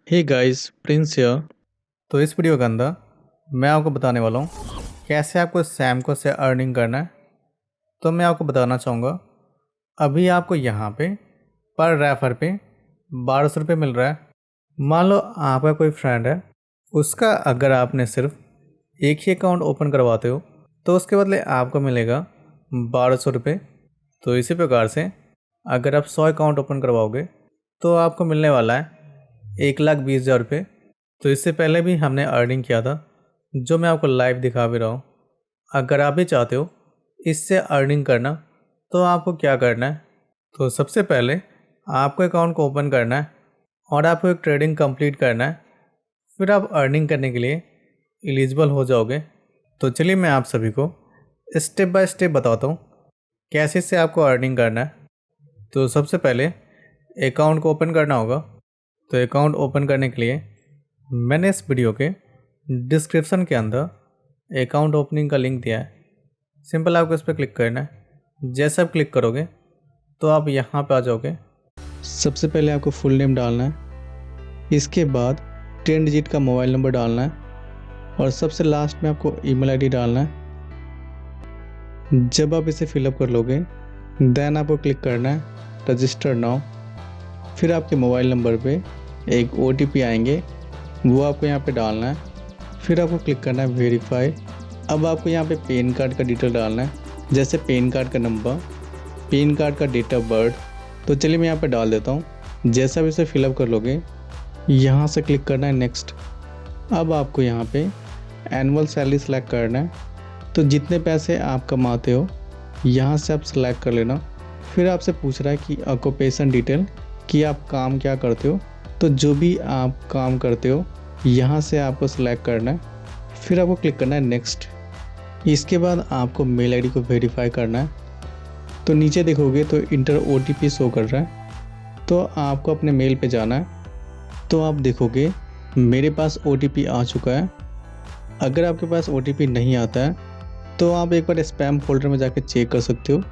Hey guys, Prince here. तो इस video के अंदर मैं आपको बताने वाला हूँ कैसे आपको सैमको से अर्निंग करना है। तो मैं आपको बताना चाहूँगा, अभी आपको यहाँ पे पर रेफर पे 1200 रुपये मिल रहा है। मान लो आपका कोई फ्रेंड है, उसका अगर आपने सिर्फ एक ही अकाउंट ओपन करवाते हो तो उसके बदले आपको मिलेगा 1200 रुपये। तो इसी प्रकार से अगर आप 100 अकाउंट ओपन करवाओगे तो आपको मिलने वाला है 1,20,000 रुपये। तो इससे पहले भी हमने अर्निंग किया था, जो मैं आपको लाइव दिखा भी रहा हूँ। अगर आप भी चाहते हो इससे अर्निंग करना तो आपको क्या करना है, तो सबसे पहले आपको अकाउंट को ओपन करना है और आपको एक ट्रेडिंग कंप्लीट करना है। फिर आप अर्निंग करने के लिए एलिजिबल हो जाओगे। तो चलिए मैं आप सभी को स्टेप बाय स्टेप बताता हूँ कैसे से आपको अर्निंग करना है। तो सबसे पहले अकाउंट को ओपन करना होगा। तो अकाउंट ओपन करने के लिए मैंने इस वीडियो के डिस्क्रिप्शन के अंदर अकाउंट ओपनिंग का लिंक दिया है। सिंपल आपको इस पर क्लिक करना है। जैसे आप क्लिक करोगे तो आप यहाँ पे आ जाओगे। सबसे पहले आपको फुल नेम डालना है, इसके बाद 10 डिजिट का मोबाइल नंबर डालना है और सबसे लास्ट में आपको ईमेल आईडी डालना है। जब आप इसे फिलअप कर लोगे देन आपको क्लिक करना है रजिस्टर नाउ। फिर आपके मोबाइल नंबर पे एक OTP आएंगे, वो आपको यहाँ पे डालना है। फिर आपको क्लिक करना है वेरीफाई। अब आपको यहाँ पे पैन कार्ड का डिटेल डालना है, जैसे पैन कार्ड का नंबर, पैन कार्ड का डेट ऑफ बर्थ। तो चलिए मैं यहाँ पे डाल देता हूँ। जैसा भी इसे फिलअप कर लोगे यहाँ से क्लिक करना है नेक्स्ट। अब आपको यहाँ पे एनुअल सैलरी सेलेक्ट करना है। तो जितने पैसे आप कमाते हो यहाँ से आप सेलेक्ट कर लेना। फिर आपसे पूछ रहा है कि ऑक्यूपेशन डिटेल, कि आप काम क्या करते हो। तो जो भी आप काम करते हो यहाँ से आपको सेलेक्ट करना है। फिर आपको क्लिक करना है नेक्स्ट। इसके बाद आपको मेल आईडी को वेरीफाई करना है। तो नीचे देखोगे तो इंटर OTP शो कर रहा है, तो आपको अपने मेल पे जाना है। तो आप देखोगे मेरे पास OTP आ चुका है। अगर आपके पास OTP नहीं आता है तो आप एक बार स्पैम फोल्डर में जाकर चेक कर सकते हो।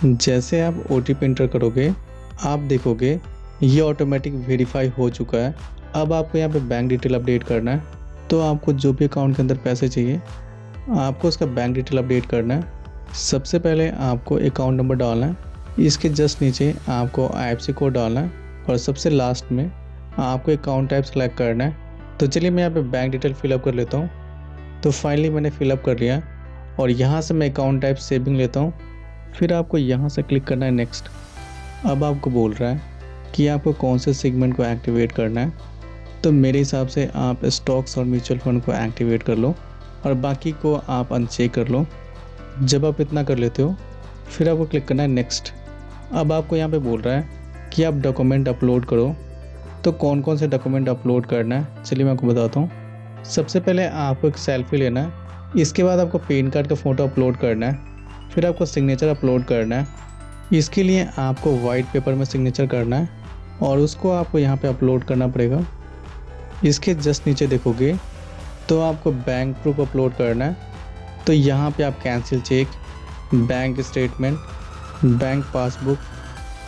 जैसे आप OTP इंटर करोगे आप देखोगे ये ऑटोमेटिक वेरीफाई हो चुका है। अब आपको यहाँ पे बैंक डिटेल अपडेट करना है। तो आपको जो भी अकाउंट के अंदर पैसे चाहिए आपको उसका बैंक डिटेल अपडेट करना है। सबसे पहले आपको अकाउंट नंबर डालना है, इसके जस्ट नीचे आपको IFSC कोड डालना है और सबसे लास्ट में आपको अकाउंट टाइप सेलेक्ट करना है। तो चलिए मैं यहाँ पे बैंक डिटेल फिलअप कर लेता हूँ। तो फाइनली मैंने फिलअप कर लिया और यहाँ से मैं अकाउंट टाइप सेविंग लेता हूँ। फिर आपको यहाँ से क्लिक करना है नेक्स्ट। अब आपको बोल रहा है कि आपको कौन से सेगमेंट को एक्टिवेट करना है। तो मेरे हिसाब से आप स्टॉक्स और म्यूचुअल फंड को एक्टिवेट कर लो और बाकी को आप अनचेक कर लो। जब आप इतना कर लेते हो फिर आपको क्लिक करना है नेक्स्ट। अब आपको यहाँ पे बोल रहा है कि आप डॉक्यूमेंट अपलोड करो। तो कौन कौन से डॉक्यूमेंट अपलोड करना है चलिए मैं आपको बताता हूँ। सबसे पहले आपको एक सेल्फी लेना है, इसके बाद आपको पैन कार्ड का फ़ोटो अपलोड करना है। फिर आपको सिग्नेचर अपलोड करना है। इसके लिए आपको वाइट पेपर में सिग्नेचर करना है और उसको आपको यहाँ पे अपलोड करना पड़ेगा। इसके जस्ट नीचे देखोगे तो आपको बैंक प्रूफ अपलोड करना है। तो यहाँ पे आप cancel cheque, bank statement, bank passbook,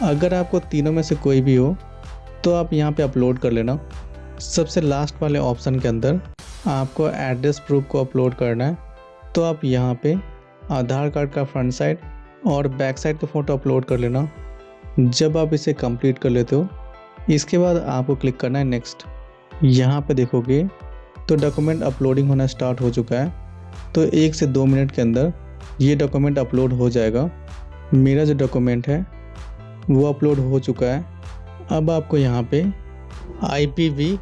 अगर आपको तीनों में से कोई भी हो तो आप यहाँ पे अपलोड कर लेना। सबसे लास्ट वाले ऑप्शन के अंदर आपको एड्रेस प्रूफ को अपलोड करना है। तो आप यहाँ पे आधार कार्ड का फ्रंट साइड और बैक साइड का फ़ोटो अपलोड कर लेना। जब आप इसे कंप्लीट कर लेते हो इसके बाद आपको क्लिक करना है नेक्स्ट। यहाँ पे देखोगे तो डॉक्यूमेंट अपलोडिंग होना स्टार्ट हो चुका है। तो 1 से 2 मिनट के अंदर ये डॉक्यूमेंट अपलोड हो जाएगा। मेरा जो डॉक्यूमेंट है वो अपलोड हो चुका है। अब आपको यहाँ पे IPV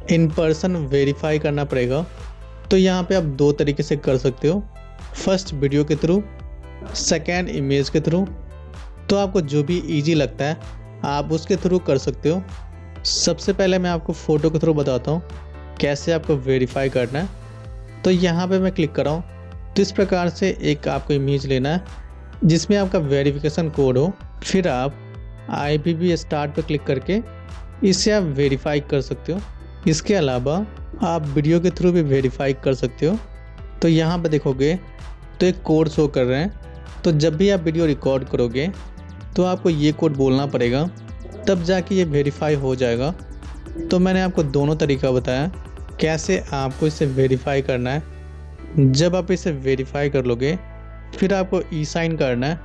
इन पर्सन वेरीफाई करना पड़ेगा। तो यहाँ पे आप 2 तरीके से कर सकते हो, फर्स्ट वीडियो के थ्रू, सेकेंड इमेज के थ्रू। तो आपको जो भी इजी लगता है आप उसके थ्रू कर सकते हो। सबसे पहले मैं आपको फ़ोटो के थ्रू बताता हूँ कैसे आपको वेरीफाई करना है। तो यहाँ पे मैं क्लिक कर रहा हूँ। तो इस प्रकार से एक आपको इमेज लेना है जिसमें आपका वेरिफिकेशन कोड हो। फिर आप IPV स्टार्ट पर क्लिक करके इससे आप वेरीफाई कर सकते हो। इसके अलावा आप वीडियो के थ्रू भी वेरीफाई कर सकते हो। तो यहाँ पे देखोगे तो एक कोड शो कर रहे हैं। तो जब भी आप वीडियो रिकॉर्ड करोगे तो आपको ये कोड बोलना पड़ेगा, तब जाके ये वेरीफाई हो जाएगा। तो मैंने आपको दोनों तरीका बताया कैसे आपको इसे वेरीफाई करना है। जब आप इसे वेरीफाई कर लोगे फिर आपको ई साइन करना है।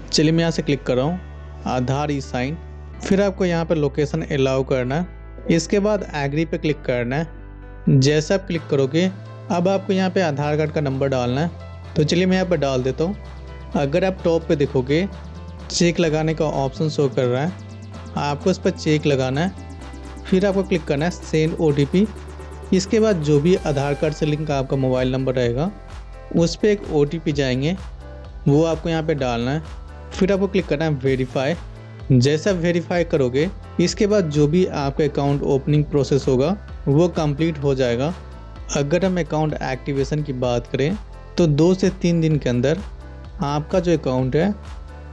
चलिए मैं यहाँ से क्लिक कर रहा हूँ, आधार ई साइन। फिर आपको यहाँ पर लोकेशन अलाउ करना है। इसके बाद एग्री पे क्लिक करना है। जैसे आप क्लिक करोगे अब आपको यहाँ पे आधार कार्ड का नंबर डालना है। तो चलिए मैं यहाँ पर डाल देता हूँ। अगर आप टॉप पे देखोगे चेक लगाने का ऑप्शन शो कर रहा है, आपको इस पर चेक लगाना है। फिर आपको क्लिक करना है सेंड OTP। इसके बाद जो भी आधार कार्ड से लिंक आपका मोबाइल नंबर रहेगा उस पर एक OTP जाएंगे, वो आपको यहाँ पे डालना है। फिर आपको क्लिक करना है वेरीफाई। जैसे आप वेरीफाई करोगे इसके बाद जो भी आपका अकाउंट ओपनिंग प्रोसेस होगा वो कंप्लीट हो जाएगा। अगर हम अकाउंट एक्टिवेशन की बात करें तो 2 से 3 दिन के अंदर आपका जो अकाउंट है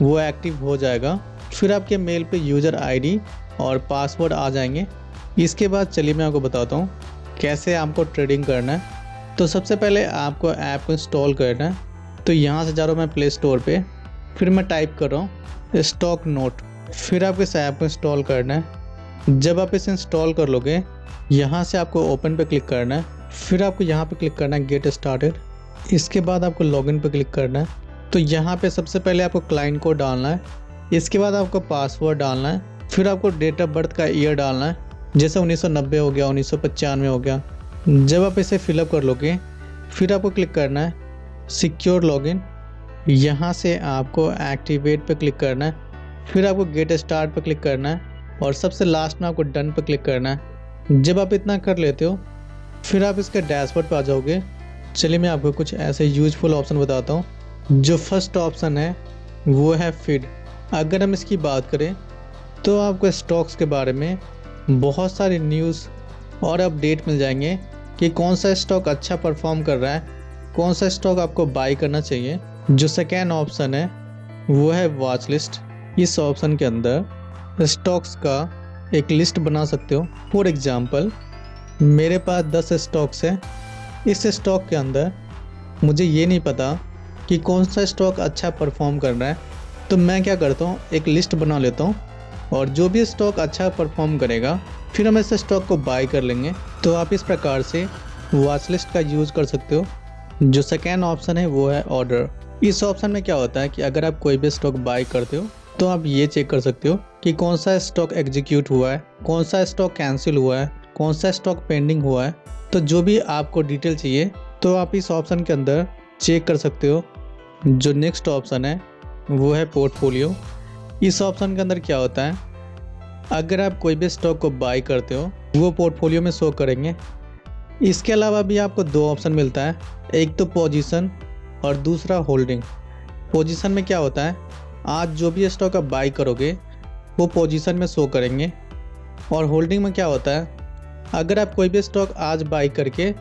वो एक्टिव हो जाएगा। फिर आपके मेल पे यूज़र ID और पासवर्ड आ जाएंगे। इसके बाद चलिए मैं आपको बताता हूँ कैसे आपको ट्रेडिंग करना है। तो सबसे पहले आपको ऐप को इंस्टॉल करना है। तो यहाँ से जा रहा हूँ मैं प्ले स्टोर पे। फिर मैं टाइप कर रहा हूँ स्टॉक नोट। फिर आपको इस ऐप को इंस्टॉल करना है। जब आप इसे इंस्टॉल कर लोगे यहाँ से आपको ओपन पे क्लिक करना है। फिर आपको यहाँ पे क्लिक करना है गेट स्टार्टेड। इसके बाद आपको लॉगिन पे क्लिक करना है। तो यहाँ पे सबसे पहले आपको क्लाइंट कोड डालना है। इसके बाद आपको पासवर्ड डालना है। फिर आपको डेट ऑफ बर्थ का ईयर डालना है, जैसे 1990 हो गया, 1995 हो गया। जब आप इसे फिलअप कर लोगे फिर आपको क्लिक करना है सिक्योर लॉगिन। यहाँ से आपको एक्टिवेट पे क्लिक करना है। फिर आपको गेट स्टार्ट पे क्लिक करना है और सबसे लास्ट में आपको डन पे क्लिक करना है। जब आप इतना कर लेते हो फिर आप इसके डैशबोर्ड पे आ जाओगे। चलिए मैं आपको कुछ ऐसे यूजफुल ऑप्शन बताता हूँ। जो फर्स्ट ऑप्शन है वो है फीड। अगर हम इसकी बात करें तो आपको स्टॉक्स के बारे में बहुत सारे न्यूज़ और अपडेट मिल जाएंगे कि कौन सा स्टॉक अच्छा परफॉर्म कर रहा है, कौन सा स्टॉक आपको बाई करना चाहिए। जो सेकेंड ऑप्शन है वो है वॉच लिस्ट। इस ऑप्शन के अंदर स्टॉक्स का एक लिस्ट बना सकते हो। फॉर एग्जांपल मेरे पास 10 स्टॉक्स हैं। इस स्टॉक के अंदर मुझे ये नहीं पता कि कौन सा स्टॉक अच्छा परफॉर्म कर रहा है, तो मैं क्या करता हूँ एक लिस्ट बना लेता हूँ और जो भी स्टॉक अच्छा परफॉर्म करेगा फिर हम इस स्टॉक को बाय कर लेंगे। तो आप इस प्रकार से वॉच लिस्ट का यूज़ कर सकते हो। जो सेकेंड ऑप्शन है वो है ऑर्डर। इस ऑप्शन में क्या होता है कि अगर आप कोई भी स्टॉक बाय करते हो तो आप ये चेक कर सकते हो कि कौन सा स्टॉक एग्जीक्यूट हुआ है, कौन सा स्टॉक कैंसिल हुआ है, कौन सा स्टॉक पेंडिंग हुआ है। तो जो भी आपको डिटेल चाहिए तो आप इस ऑप्शन के अंदर चेक कर सकते हो। जो नेक्स्ट ऑप्शन है वो है पोर्टफोलियो। इस ऑप्शन के अंदर क्या होता है, अगर आप कोई भी स्टॉक को बाय करते हो वो पोर्टफोलियो में शो करेंगे। इसके अलावा भी आपको 2 ऑप्शन मिलता है, एक तो पोजीशन और दूसरा होल्डिंग। पोजीशन में क्या होता है, आज जो भी स्टॉक आप बाय करोगे वो पोजीशन में शो करेंगे। और होल्डिंग में क्या होता है, अगर आप कोई भी स्टॉक आज बाय करके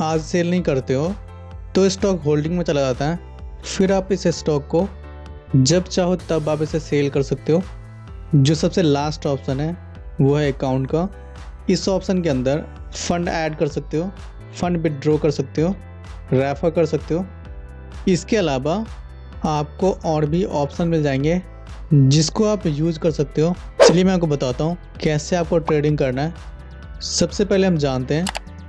आज सेल नहीं करते हो तो स्टॉक होल्डिंग में चला जाता है। फिर आप इस स्टॉक को जब चाहो तब आप इसे सेल कर सकते हो। जो सबसे लास्ट ऑप्शन है वो है अकाउंट का। इस ऑप्शन के अंदर फंड ऐड कर सकते हो, फंड विड्रॉ कर सकते हो, रेफर कर सकते हो। इसके अलावा आपको और भी ऑप्शन मिल जाएंगे जिसको आप यूज़ कर सकते हो। चलिए मैं आपको बताता हूँ कैसे आपको ट्रेडिंग करना है। सबसे पहले हम जानते हैं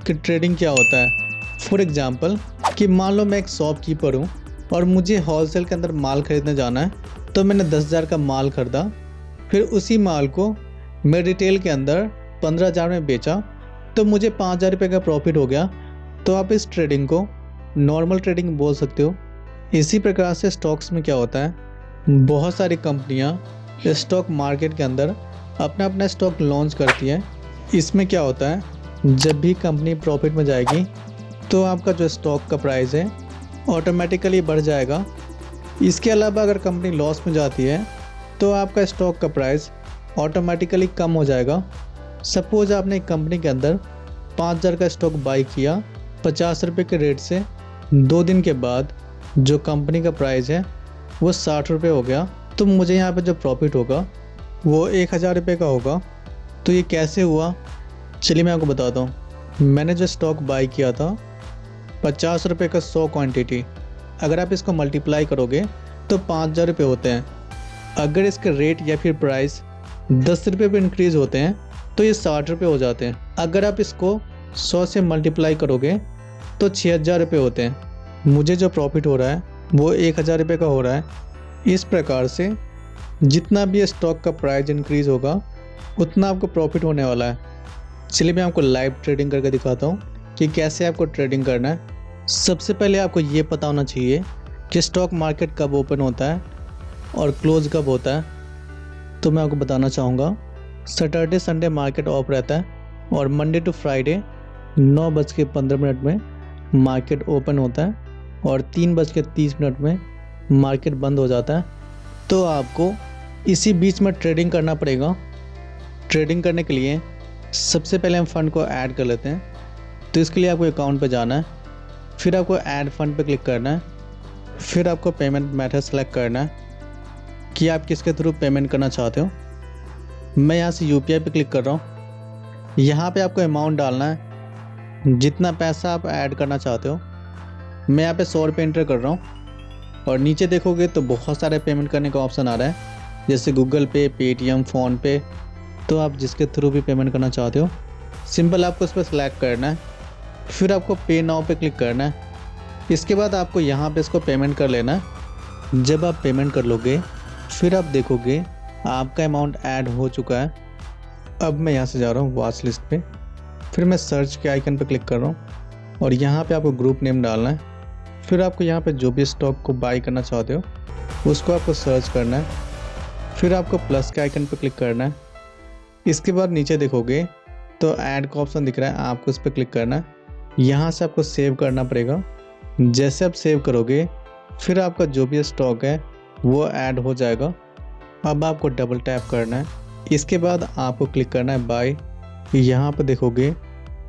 कि ट्रेडिंग क्या होता है। फॉर एग्जांपल कि मान लो मैं एक शॉपकीपर हूँ और मुझे होलसेल के अंदर माल खरीदने जाना है, तो मैंने 10,000 का माल खरीदा, फिर उसी माल को मैं रिटेल के अंदर 15,000 में बेचा, तो मुझे 5,000 रुपये का प्रॉफिट हो गया। तो आप इस ट्रेडिंग को नॉर्मल ट्रेडिंग बोल सकते हो। इसी प्रकार से स्टॉक्स में क्या होता है, बहुत सारी कंपनियां स्टॉक मार्केट के अंदर अपना अपना स्टॉक लॉन्च करती है। इसमें क्या होता है, जब भी कंपनी प्रॉफिट में जाएगी तो आपका जो स्टॉक का प्राइस है ऑटोमेटिकली बढ़ जाएगा। इसके अलावा अगर कंपनी लॉस में जाती है तो आपका स्टॉक का प्राइस ऑटोमेटिकली कम हो जाएगा। सपोज़ आपने एक कंपनी के अंदर 5,000 का स्टॉक बाई किया 50 रुपये के रेट से, 2 दिन के बाद जो कंपनी का प्राइस है वो 60 रुपये हो गया, तो मुझे यहाँ पे जो प्रॉफिट होगा वो 1,000 रुपये का होगा। तो ये कैसे हुआ, चलिए मैं आपको बताता हूँ। मैंने जो स्टॉक बाई किया था 50 रुपये का 100 क्वांटिटी, अगर आप इसको मल्टीप्लाई करोगे तो 5,000 रुपये होते हैं। अगर इसके रेट या फिर प्राइस 10 रुपये पे इंक्रीज़ होते हैं तो ये 60 रुपये हो जाते हैं। अगर आप इसको 100 से मल्टीप्लाई करोगे तो 6000 रुपये होते हैं। मुझे जो प्रॉफिट हो रहा है वो 1000 रुपये का हो रहा है। इस प्रकार से जितना भी स्टॉक का प्राइस इंक्रीज़ होगा उतना आपको प्रॉफिट होने वाला है। चलिए मैं आपको लाइव ट्रेडिंग करके दिखाता हूँ कि कैसे आपको ट्रेडिंग करना है। सबसे पहले आपको ये पता होना चाहिए कि स्टॉक मार्केट कब ओपन होता है और क्लोज कब होता है। तो मैं आपको बताना चाहूँगा, सैटरडे संडे मार्केट ऑफ रहता है और मंडे टू फ्राइडे 9:15 में मार्केट ओपन होता है और 3:30 में मार्केट बंद हो जाता है। तो आपको इसी बीच में ट्रेडिंग करना पड़ेगा। ट्रेडिंग करने के लिए सबसे पहले हम फ़ंड को ऐड कर लेते हैं। तो इसके लिए आपको अकाउंट पे जाना है, फिर आपको ऐड फंड पे क्लिक करना है, फिर आपको पेमेंट मेथड सेलेक्ट करना है कि आप किसके थ्रू पेमेंट करना चाहते हो। मैं यहाँ से यूपीआई पे क्लिक कर रहा हूँ। यहाँ पे आपको अमाउंट डालना है, जितना पैसा आप ऐड करना चाहते हो। मैं यहाँ पे 100 रुपये एंटर कर रहा हूँ और नीचे देखोगे तो बहुत सारे पेमेंट करने का ऑप्शन आ रहा है, जैसे गूगल पे, पेटीएम, फ़ोनपे। तो आप जिसके थ्रू भी पेमेंट करना चाहते हो, सिंपल आपको इस पर सेलेक्ट करना है, फिर आपको पे नाउ पे क्लिक करना है। इसके बाद आपको यहाँ पे इसको पेमेंट कर लेना है। जब आप पेमेंट कर लोगे फिर आप देखोगे आपका अमाउंट ऐड हो चुका है। अब मैं यहाँ से जा रहा हूँ वॉच लिस्ट पे, फिर मैं सर्च के आइकन पे क्लिक कर रहा हूँ और यहाँ पे आपको ग्रुप नेम डालना है। फिर आपको यहाँ पे जो भी स्टॉक को बाई करना चाहते हो उसको आपको सर्च करना है, फिर आपको प्लस के आइकन पे क्लिक करना है। इसके बाद नीचे देखोगे तो ऐड का ऑप्शन दिख रहा है, आपको उस पर क्लिक करना है। यहाँ से आपको सेव करना पड़ेगा। जैसे आप सेव करोगे फिर आपका जो भी स्टॉक है वो ऐड हो जाएगा। अब आपको डबल टैप करना है। इसके बाद आपको क्लिक करना है बाय। यहाँ पर देखोगे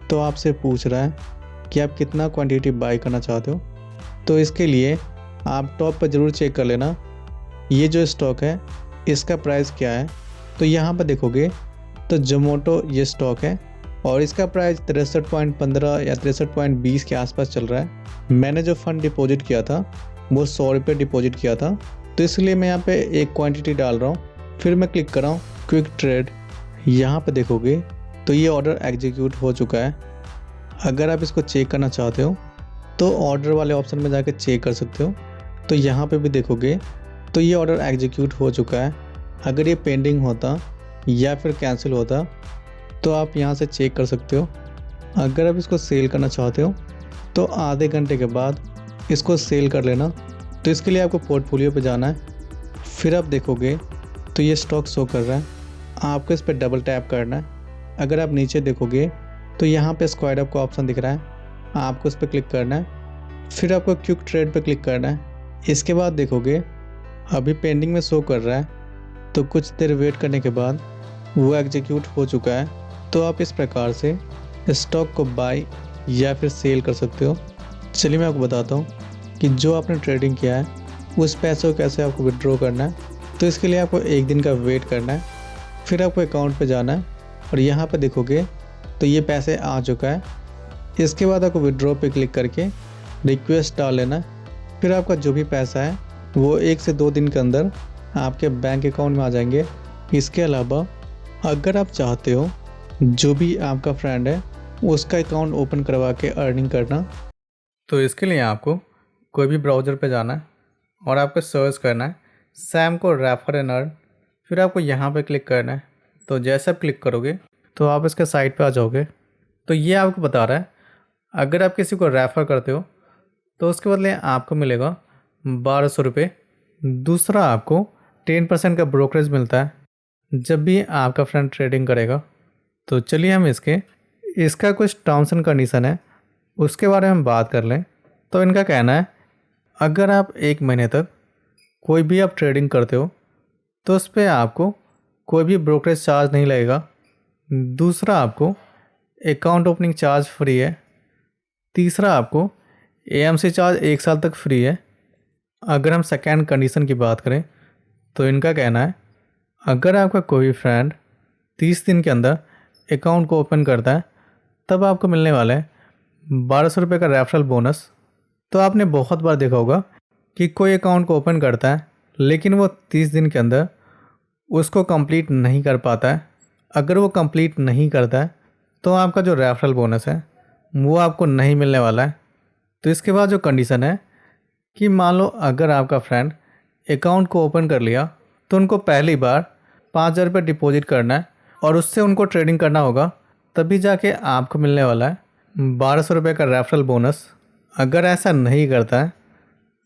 तो आपसे पूछ रहा है कि आप कितना क्वांटिटी बाय करना चाहते हो। तो इसके लिए आप टॉप पर ज़रूर चेक कर लेना ये जो स्टॉक है इसका प्राइस क्या है। तो यहाँ पर देखोगे तो जोमैटो ये स्टॉक है और इसका प्राइस 63.15 या 63.20 के आसपास चल रहा है। मैंने जो फ़ंड डिपॉजिट किया था वो 100 रुपये डिपॉजिट किया था, तो इसलिए मैं यहाँ पे एक क्वांटिटी डाल रहा हूँ। फिर मैं क्लिक कर रहा हूँ क्विक ट्रेड। यहाँ पे देखोगे तो ये ऑर्डर एग्जीक्यूट हो चुका है। अगर आप इसको चेक करना चाहते हो तो ऑर्डर वाले ऑप्शन में जाकर चेक कर सकते हो। तो यहाँ पे भी देखोगे तो ये ऑर्डर एग्जीक्यूट हो चुका है। अगर ये पेंडिंग होता या फिर कैंसिल होता तो आप यहाँ से चेक कर सकते हो। अगर आप इसको सेल करना चाहते हो तो आधे घंटे के बाद इसको सेल कर लेना। तो इसके लिए आपको पोर्टफोलियो पे जाना है, फिर आप देखोगे तो ये स्टॉक शो कर रहा है, आपको इस पर डबल टैप करना है। अगर आप नीचे देखोगे तो यहाँ पे स्क्वायर अप का ऑप्शन दिख रहा है, आपको इस पर क्लिक करना है, फिर आपको क्विक ट्रेड पे क्लिक करना है। इसके बाद देखोगे अभी पेंडिंग में शो कर रहा है, तो कुछ देर वेट करने के बाद वो एग्जीक्यूट हो चुका है। तो आप इस प्रकार से स्टॉक को बाय या फिर सेल कर सकते हो। चलिए मैं आपको बताता हूँ कि जो आपने ट्रेडिंग किया है उस पैसों को कैसे आपको विड्रॉ करना है। तो इसके लिए आपको एक दिन का वेट करना है, फिर आपको अकाउंट पे जाना है और यहाँ पे देखोगे तो ये पैसे आ चुका है। इसके बाद आपको विड्रॉ पे क्लिक करके रिक्वेस्ट डाल लेना है। फिर आपका जो भी पैसा है वो 1 से 2 दिन के अंदर आपके बैंक अकाउंट में आ जाएंगे। इसके अलावा अगर आप चाहते हो जो भी आपका फ्रेंड है उसका अकाउंट ओपन करवा के अर्निंग करना, तो इसके लिए आपको कोई भी ब्राउज़र पे जाना है और आपको सर्च करना है सैम को रेफर एंड अर्न। फिर आपको यहाँ पे क्लिक करना है। तो जैसे आप क्लिक करोगे तो आप इसके साइट पे आ जाओगे। तो ये आपको बता रहा है अगर आप किसी को रेफ़र करते हो तो उसके बदले आपको मिलेगा 1200 रुपये। दूसरा आपको 10% का ब्रोकरेज मिलता है जब भी आपका फ्रेंड ट्रेडिंग करेगा। तो चलिए हम इसका कुछ टर्म्स एंड कंडीशन है उसके बारे में बात कर लें। तो इनका कहना है अगर आप 1 महीने तक कोई भी आप ट्रेडिंग करते हो तो उस पर आपको कोई भी ब्रोकरेज चार्ज नहीं लगेगा। दूसरा आपको अकाउंट ओपनिंग चार्ज फ्री है। तीसरा आपको एएमसी चार्ज 1 साल तक फ्री है। अगर हम सेकेंड कंडीशन की बात करें तो इनका कहना है अगर आपका कोई फ्रेंड 30 दिन के अंदर अकाउंट को ओपन करता है तब आपको मिलने वाला है 1200 रुपये का रेफरल बोनस। तो आपने बहुत बार देखा होगा कि कोई अकाउंट को ओपन करता है लेकिन वो 30 दिन के अंदर उसको कंप्लीट नहीं कर पाता है। अगर वो कंप्लीट नहीं करता है तो आपका जो रेफरल बोनस है वो आपको नहीं मिलने वाला है। तो इसके बाद जो कंडीशन है कि मान लो अगर आपका फ्रेंड अकाउंट को ओपन कर लिया तो उनको पहली बार 5,000 रुपये डिपॉजिट करना है और उससे उनको ट्रेडिंग करना होगा, तभी जाके आपको मिलने वाला है 1,200 रुपये का रेफरल बोनस। अगर ऐसा नहीं करता है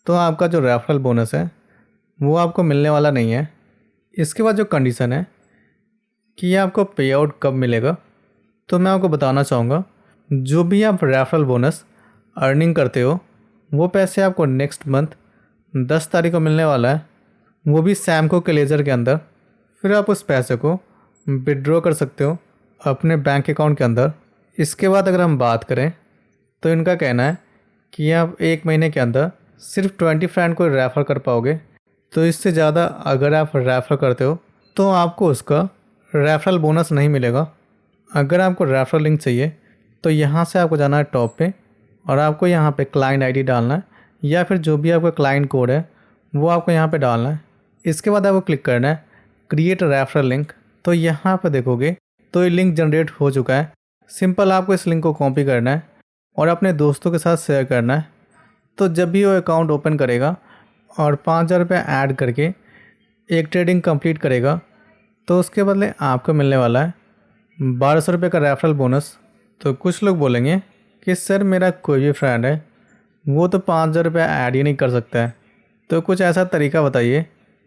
तो आपका जो रेफरल बोनस है वो आपको मिलने वाला नहीं है। इसके बाद जो कंडीशन है कि आपको पे आउट कब मिलेगा, तो मैं आपको बताना चाहूँगा जो भी आप रेफरल बोनस अर्निंग करते हो वो पैसे आपको नेक्स्ट मंथ 10 तारीख को मिलने वाला है, वो भी सैमको के लेजर के अंदर। फिर आप उस पैसे को विड्रॉ कर सकते हो अपने बैंक अकाउंट के अंदर। इसके बाद अगर हम बात करें तो इनका कहना है कि आप 1 महीने के अंदर सिर्फ 20 फ्रेंड को रेफ़र कर पाओगे। तो इससे ज़्यादा अगर आप रेफ़र करते हो तो आपको उसका रेफरल बोनस नहीं मिलेगा। अगर आपको रेफरल लिंक चाहिए तो यहाँ से आपको जाना है टॉप पे और आपको यहाँ पे क्लाइंट आईडी डालना है या फिर जो भी आपका क्लाइंट कोड है वो आपको यहाँ पे डालना है। इसके बाद आपको क्लिक करना है क्रिएट रेफरल लिंक। तो यहाँ पे देखोगे तो ये लिंक जनरेट हो चुका है। सिंपल आपको इस लिंक को कॉपी करना है और अपने दोस्तों के साथ शेयर करना है। तो जब भी वो अकाउंट ओपन करेगा और 5,000 रुपये ऐड करके एक ट्रेडिंग कंप्लीट करेगा तो उसके बदले आपको मिलने वाला है 1,200 रुपये का रेफरल बोनस। तो कुछ लोग बोलेंगे कि सर मेरा कोई भी फ्रेंड है वो तो 5,000 रुपये ऐड ही नहीं कर सकता है, तो कुछ ऐसा तरीका बताइए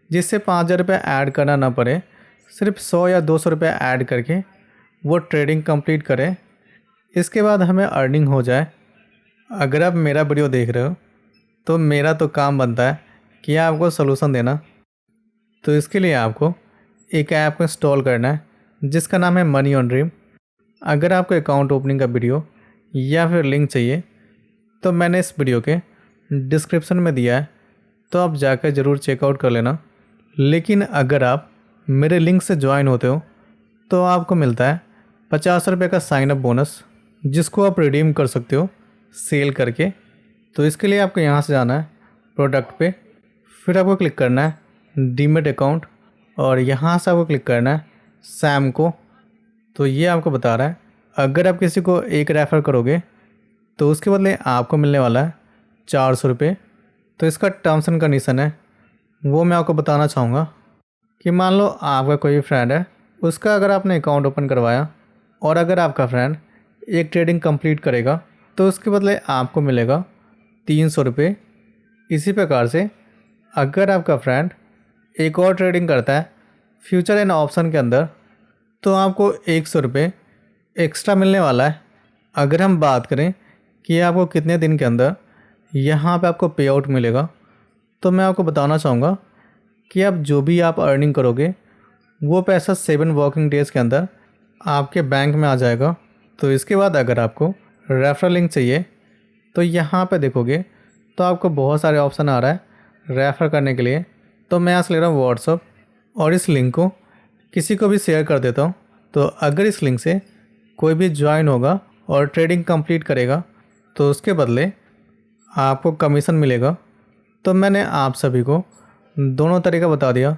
जिससे 5,000 रुपये ऐड करना ना पड़े, सिर्फ 100 या 200 रुपये ऐड करके वो ट्रेडिंग कंप्लीट करें, इसके बाद हमें अर्निंग हो जाए। अगर आप मेरा वीडियो देख रहे हो तो मेरा तो काम बनता है कि आपको सलूशन देना। तो इसके लिए आपको एक ऐप को इंस्टॉल करना है जिसका नाम है मनी ऑन ड्रीम। अगर आपको अकाउंट ओपनिंग का वीडियो या फिर लिंक चाहिए तो मैंने इस वीडियो के डिस्क्रिप्शन में दिया है, तो आप जाकर ज़रूर चेकआउट कर लेना। लेकिन अगर आप मेरे लिंक से ज्वाइन होते हो तो आपको मिलता है 50 रुपये का साइन अप बोनस, जिसको आप रिडीम कर सकते हो सेल करके। तो इसके लिए आपको यहाँ से जाना है प्रोडक्ट पे, फिर आपको क्लिक करना है डीमेट अकाउंट और यहाँ से आपको क्लिक करना है सैम को। तो ये आपको बता रहा है अगर आप किसी को एक रेफ़र करोगे तो उसके बदले आपको मिलने वाला है 400 रुपये। तो इसका टर्म्स एंड कंडीशन है वो मैं आपको बताना चाहूँगा कि मान लो आपका कोई फ्रेंड है, उसका अगर आपने अकाउंट ओपन करवाया और अगर आपका फ्रेंड एक ट्रेडिंग कंप्लीट करेगा तो उसके बदले आपको मिलेगा 300 रुपये। इसी प्रकार से अगर आपका फ्रेंड एक और ट्रेडिंग करता है फ्यूचर एंड ऑप्शन के अंदर तो आपको 100 रुपये एक्स्ट्रा मिलने वाला है। अगर हम बात करें कि आपको कितने दिन के अंदर यहाँ पे आपको पे आउट मिलेगा, तो मैं आपको बताना चाहूँगा कि आप जो भी आप अर्निंग करोगे वो पैसा 7 वर्किंग डेज़ के अंदर आपके बैंक में आ जाएगा। तो इसके बाद अगर आपको रेफरल लिंक चाहिए तो यहाँ पे देखोगे तो आपको बहुत सारे ऑप्शन आ रहा है रेफ़र करने के लिए। तो मैं यहाँ से ले रहा हूँ व्हाट्सअप और इस लिंक को किसी को भी शेयर कर देता हूँ। तो अगर इस लिंक से कोई भी ज्वाइन होगा और ट्रेडिंग कंप्लीट करेगा तो उसके बदले आपको कमीशन मिलेगा। तो मैंने आप सभी को दोनों तरीका बता दिया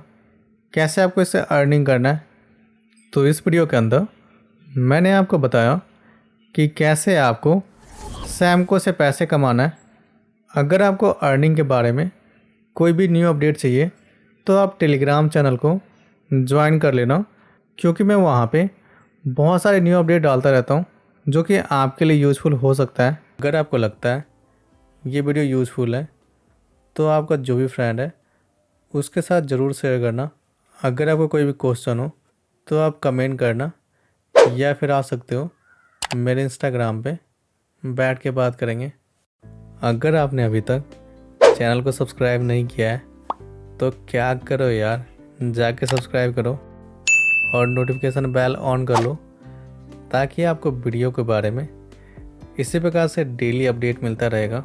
कैसे आपको इससे अर्निंग करना है। तो इस वीडियो के अंदर मैंने आपको बताया कि कैसे आपको सैमको से पैसे कमाना है। अगर आपको अर्निंग के बारे में कोई भी न्यू अपडेट चाहिए तो आप टेलीग्राम चैनल को ज्वाइन कर लेना, क्योंकि मैं वहाँ पे बहुत सारे न्यू अपडेट डालता रहता हूँ जो कि आपके लिए यूज़फुल हो सकता है। अगर आपको लगता है ये वीडियो यूज़फुल है तो आपका जो भी फ्रेंड है उसके साथ ज़रूर शेयर करना। अगर आपको कोई भी क्वेश्चन हो तो आप कमेंट करना या फिर आ सकते हो मेरे इंस्टाग्राम पे, बैठ के बात करेंगे। अगर आपने अभी तक चैनल को सब्सक्राइब नहीं किया है तो क्या करो यार, जाके सब्सक्राइब करो और नोटिफिकेशन बेल ऑन कर लो ताकि आपको वीडियो के बारे में इसी प्रकार से डेली अपडेट मिलता रहेगा।